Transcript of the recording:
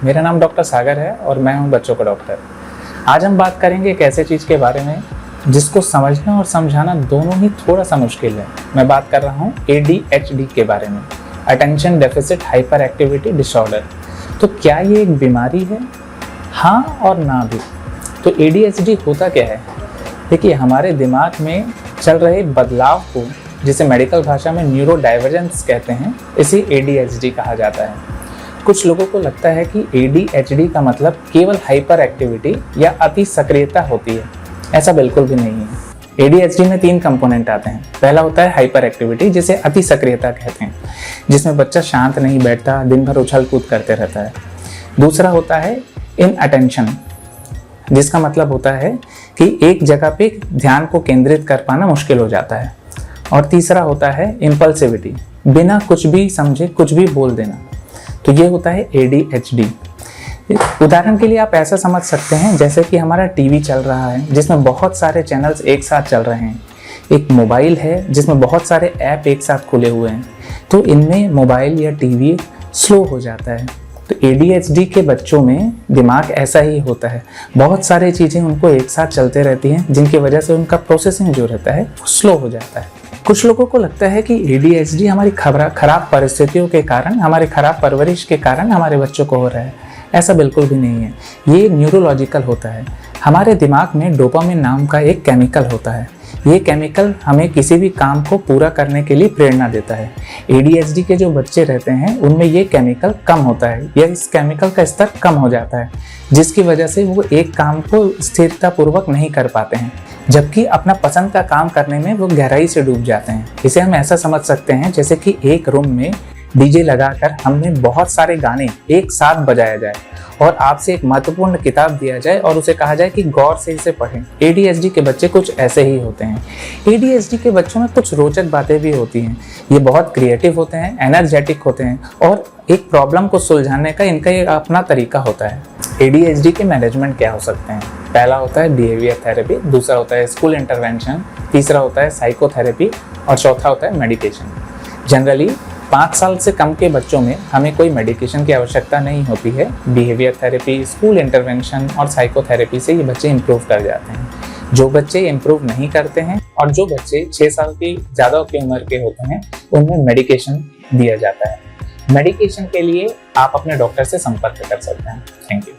मेरा नाम डॉक्टर सागर है और मैं हूं बच्चों का डॉक्टर। आज हम बात करेंगे एक ऐसे चीज़ के बारे में जिसको समझना और समझाना दोनों ही थोड़ा सा मुश्किल है। मैं बात कर रहा हूं ADHD के बारे में, attention deficit hyper activity disorder. तो क्या ये एक बीमारी है? हाँ और ना भी। तो ADHD होता क्या है? देखिए, हमारे दिमाग में चल रहे बदलाव को, जिसे मेडिकल भाषा में न्यूरो डाइवर्जेंस कहते हैं, इसे ADHD कहा जाता है। कुछ लोगों को लगता है कि ADHD का मतलब केवल हाइपर एक्टिविटी या अति सक्रियता होती है। ऐसा बिल्कुल भी नहीं है। ADHD में 3 कंपोनेंट आते हैं। पहला होता है हाइपर एक्टिविटी, जिसे अति सक्रियता कहते हैं, जिसमें बच्चा शांत नहीं बैठता, दिन भर उछल कूद करते रहता है। दूसरा होता है इनअटेंशन, जिसका मतलब होता है कि एक जगह पे ध्यान को केंद्रित कर पाना मुश्किल हो जाता है। और तीसरा होता है इम्पल्सिविटी, बिना कुछ भी समझे कुछ भी बोल देना। तो ये होता है ADHD। उदाहरण के लिए आप ऐसा समझ सकते हैं जैसे कि हमारा टीवी चल रहा है जिसमें बहुत सारे चैनल्स एक साथ चल रहे हैं। एक मोबाइल है जिसमें बहुत सारे ऐप एक साथ खुले हुए हैं। तो इनमें मोबाइल या टीवी स्लो हो जाता है। तो ADHD के बच्चों में दिमाग ऐसा ही होता है। बहुत सारी चीज़ें उनको एक साथ चलते रहती हैं, जिनकी वजह से उनका प्रोसेसिंग जो रहता है वो स्लो हो जाता है। कुछ लोगों को लगता है कि ADHD हमारी खराब परिस्थितियों के कारण, हमारे खराब परवरिश के कारण हमारे बच्चों को हो रहा है। ऐसा बिल्कुल भी नहीं है। ये न्यूरोलॉजिकल होता है। हमारे दिमाग में डोपामिन नाम का एक केमिकल होता है। ये केमिकल हमें किसी भी काम को पूरा करने के लिए प्रेरणा देता है। ADHD के जो बच्चे रहते हैं उनमें ये केमिकल कम होता है या इस केमिकल का स्तर कम हो जाता है, जिसकी वजह से वो एक काम को स्थिरतापूर्वक नहीं कर पाते हैं, जबकि अपना पसंद का काम करने में वो गहराई से डूब जाते हैं। इसे हम ऐसा समझ सकते हैं जैसे कि एक रूम में DJ लगाकर हमें बहुत सारे गाने एक साथ बजाया जाए और आपसे एक महत्वपूर्ण किताब दिया जाए और उसे कहा जाए कि गौर से इसे पढ़ें। ADHD के बच्चे कुछ ऐसे ही होते हैं। ADHD के बच्चों में कुछ रोचक बातें भी होती हैं। ये बहुत क्रिएटिव होते हैं, एनर्जेटिक होते हैं और एक प्रॉब्लम को सुलझाने का इनका एक अपना तरीका होता है। ADHD के मैनेजमेंट क्या हो सकते हैं? पहला होता है बिहेवियर थेरेपी, दूसरा होता है स्कूल इंटरवेंशन, तीसरा होता है साइकोथेरेपी और चौथा होता है मेडिकेशन। जनरली 5 साल से कम के बच्चों में हमें कोई मेडिकेशन की आवश्यकता नहीं होती है। बिहेवियर थेरेपी, स्कूल इंटरवेंशन और साइकोथेरेपी से ये बच्चे इम्प्रूव कर जाते हैं। जो बच्चे इम्प्रूव नहीं करते हैं और जो बच्चे 6 साल की ज़्यादा की उम्र के होते हैं, उनमें मेडिकेशन दिया जाता है। मेडिकेशन के लिए आप अपने डॉक्टर से संपर्क कर सकते हैं। Thank you.